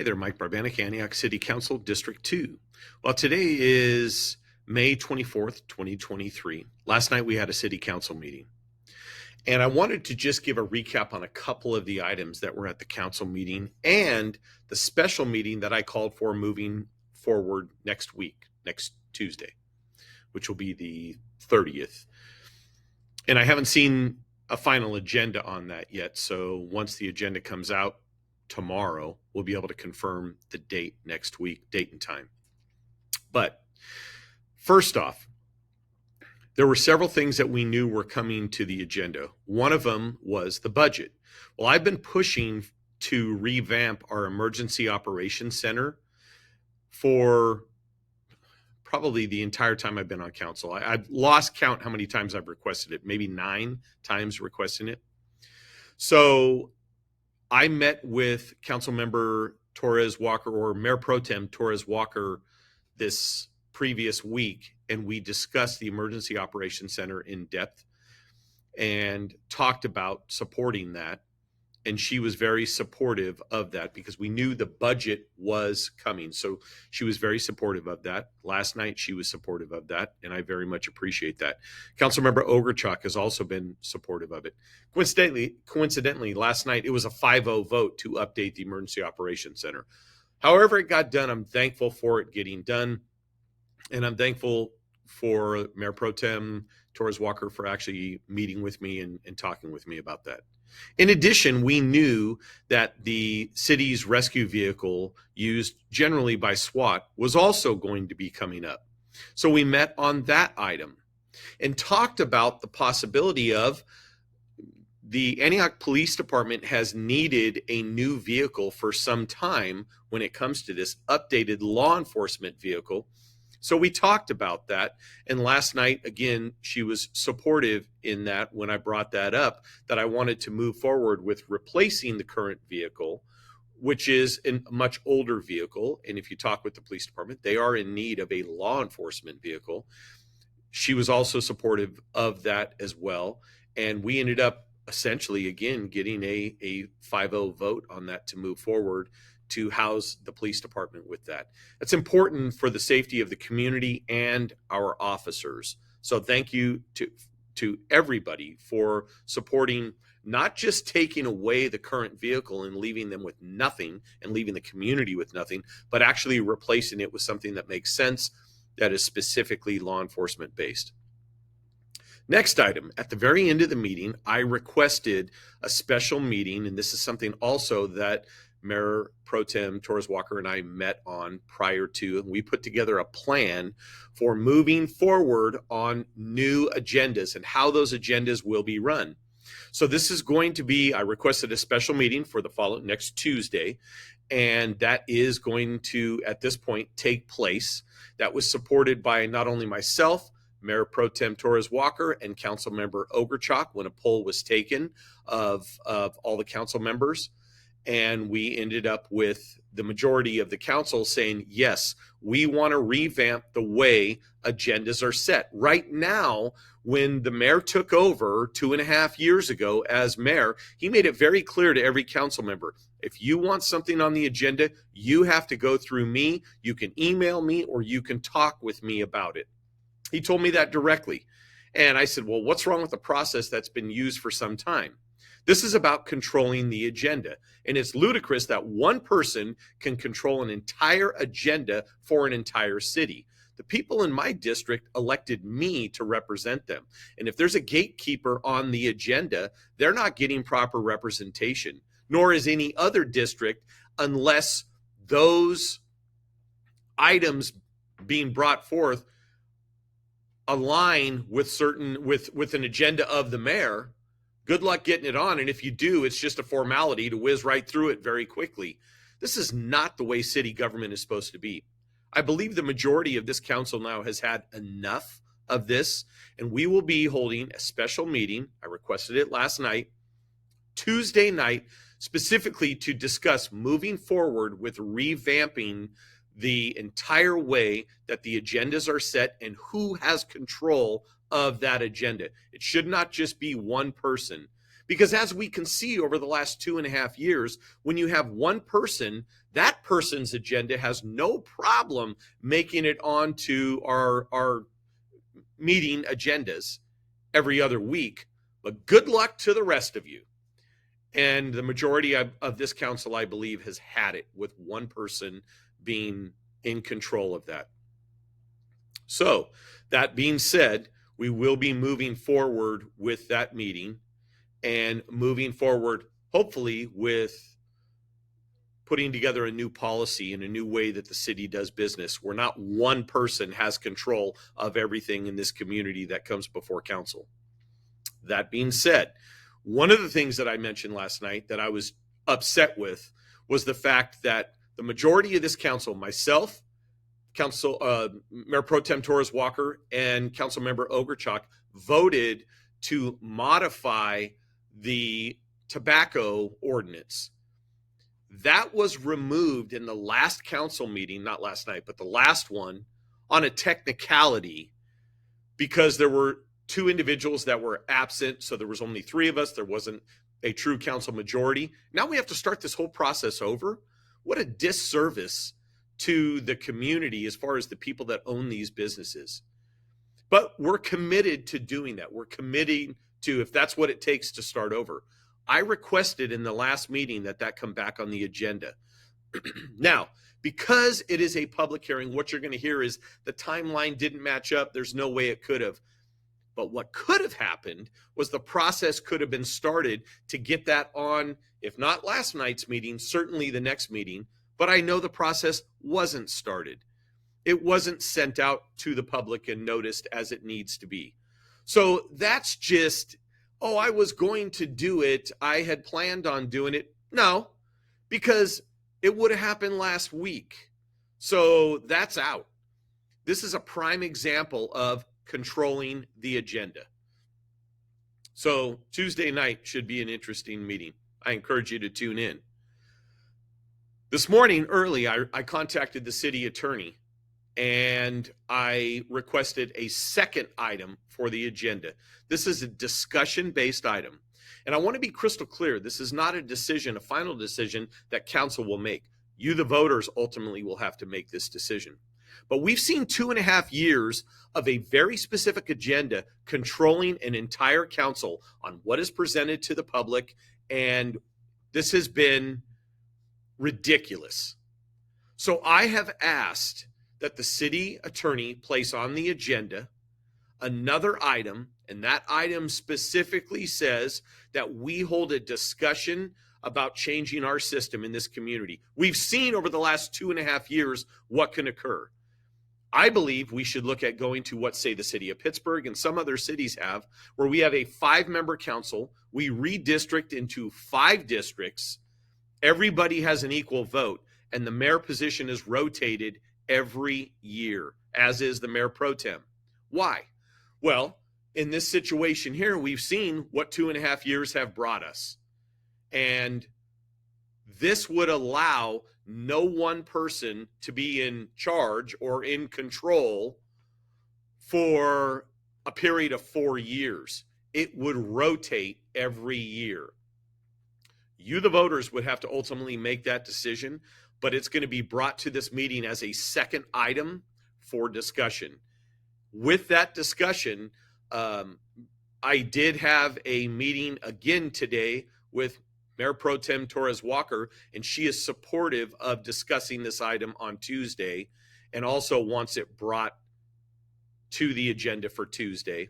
Hey there, Mike Barbanica, Antioch City Council, District 2. Well, today is May 24th, 2023. Last night we had a city council meeting. And I wanted to just give a recap on a couple of the items that were at the council meeting and the special meeting that I called for moving forward next week, next Tuesday, which will be the 30th. And I haven't seen a final agenda on that yet. So once the agenda comes out tomorrow, we'll be able to confirm the date next week, date and time. But first off, there were several things that we knew were coming to the agenda. One of them was the budget. Well, I've been pushing to revamp our emergency operations center for probably the entire time I've been on council. I've lost count how many times I've requested it, maybe 9 times requesting it. So I met with Council Member Torres Walker, or Mayor Pro Tem Torres Walker, this previous week, and we discussed the Emergency Operations Center in depth and talked about supporting that. And she was very supportive of that because we knew the budget was coming. So she was very supportive of that. Last night, she was supportive of that, and I very much appreciate that. Councilmember Ogerchuk has also been supportive of it. Coincidentally, last night, it was a 5-0 vote to update the Emergency Operations Center. However it got done, I'm thankful for it getting done, and I'm thankful for Mayor Pro Tem Torres Walker for actually meeting with me and talking with me about that. In addition, we knew that the city's rescue vehicle used generally by SWAT was also going to be coming up. So we met on that item and talked about the possibility of the Antioch Police Department has needed a new vehicle for some time when it comes to this updated law enforcement vehicle. So we talked about that. And last night, again, she was supportive in that when I brought that up, that I wanted to move forward with replacing the current vehicle, which is a much older vehicle. And if you talk with the police department, they are in need of a law enforcement vehicle. She was also supportive of that as well. And we ended up essentially, again, getting a 5-0 vote on that to move forward to house the police department with that. It's important for the safety of the community and our officers. So thank you to everybody for supporting, not just taking away the current vehicle and leaving them with nothing and leaving the community with nothing, but actually replacing it with something that makes sense, that is specifically law enforcement based. Next item, at the very end of the meeting, I requested a special meeting, and this is something also that Mayor Pro Tem Torres Walker and I met on prior to, and we put together a plan for moving forward on new agendas and how those agendas will be run. So this is going to be, I requested a special meeting for the following next Tuesday, and that is going to, at this point, take place. That was supported by not only myself, Mayor Pro Tem Torres Walker, and Council Member Ogerchuk when a poll was taken of all the council members. And we ended up with the majority of the council saying, yes, we want to revamp the way agendas are set. Right now, when the mayor took over 2.5 years ago as mayor, he made it very clear to every council member, if you want something on the agenda, you have to go through me. You can email me or you can talk with me about it. He told me that directly. And I said, well, what's wrong with the process that's been used for some time? This is about controlling the agenda. And it's ludicrous that one person can control an entire agenda for an entire city. The people in my district elected me to represent them. And if there's a gatekeeper on the agenda, they're not getting proper representation, nor is any other district, unless those items being brought forth align with an agenda of the mayor. Good luck getting it on. And if you do, it's just a formality to whiz right through it very quickly. This is not the way city government is supposed to be. I believe the majority of this council now has had enough of this, and we will be holding a special meeting. I requested it last night, Tuesday night, specifically to discuss moving forward with revamping the entire way that the agendas are set and who has control of that agenda. It should not just be one person, Because as we can see over the last 2.5 years, when you have one person, that person's agenda has no problem making it onto our meeting agendas every other week. But good luck to the rest of you. And the majority of this council, I believe, has had it with one person being in control of that. So that being said, we will be moving forward with that meeting and moving forward, hopefully, with putting together a new policy and a new way that the city does business, where not one person has control of everything in this community that comes before council. That being said, one of the things that I mentioned last night that I was upset with was the fact that the majority of this council, myself, Mayor Pro Tem Torres Walker, and Councilmember Ogerchuk, voted to modify the tobacco ordinance. That was removed in the last council meeting, not last night, but the last one, on a technicality, because there were two individuals that were absent. So there was only three of us. There wasn't a true council majority. Now we have to start this whole process over. What a disservice to the community as far as the people that own these businesses. But we're committed to doing that. We're committing to, if that's what it takes, to start over. I requested in the last meeting that come back on the agenda. Now, because it is a public hearing, what you're going to hear is the timeline didn't match up. There's no way it could have. But what could have happened was the process could have been started to get that on, if not last night's meeting, certainly the next meeting. But I know the process wasn't started. It wasn't sent out to the public and noticed as it needs to be. So that's just, oh, I was going to do it. I had planned on doing it. No, because it would have happened last week. So that's out. This is a prime example of controlling the agenda. So Tuesday night should be an interesting meeting. I encourage you to tune in. This morning early, I contacted the city attorney and I requested a second item for the agenda. This is a discussion-based item. And I want to be crystal clear. This is not a decision, a final decision that council will make. You, the voters, ultimately will have to make this decision. But we've seen 2.5 years of a very specific agenda controlling an entire council on what is presented to the public. And this has been ridiculous. So I have asked that the city attorney place on the agenda another item, and that item specifically says that we hold a discussion about changing our system in this community. We've seen over the last 2.5 years what can occur. I believe we should look at going to what, say, the city of Pittsburgh and some other cities have, where we have a 5-member council. We redistrict into 5 districts. Everybody has an equal vote, and the mayor position is rotated every year, as is the mayor pro tem. Why? Well, in this situation here, we've seen what 2.5 years have brought us. And this would allow no one person to be in charge or in control for a period of 4 years. It would rotate every year. You, the voters, would have to ultimately make that decision, but it's going to be brought to this meeting as a second item for discussion. With that discussion, I did have a meeting again today with Mayor Pro Tem Torres Walker, and she is supportive of discussing this item on Tuesday and also wants it brought to the agenda for Tuesday.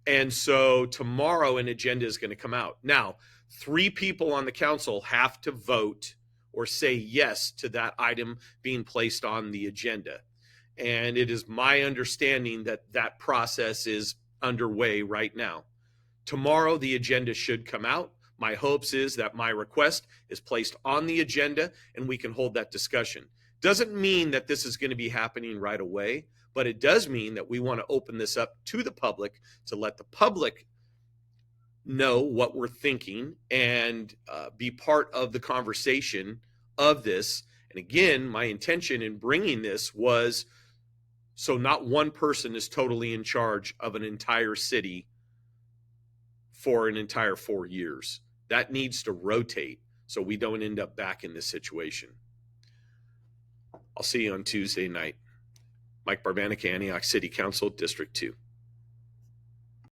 And so tomorrow an agenda is going to come out. Now, 3 people on the council have to vote or say yes to that item being placed on the agenda. And it is my understanding that that process is underway right now. Tomorrow the agenda should come out. My hopes is that my request is placed on the agenda and we can hold that discussion. Doesn't mean that this is going to be happening right away, but it does mean that we want to open this up to the public to let the public know what we're thinking and be part of the conversation of this. And again, my intention in bringing this was so not one person is totally in charge of an entire city for an entire 4 years. That needs to rotate so we don't end up back in this situation. I'll see you on Tuesday night. Mike Barbanica, Antioch City Council, District 2.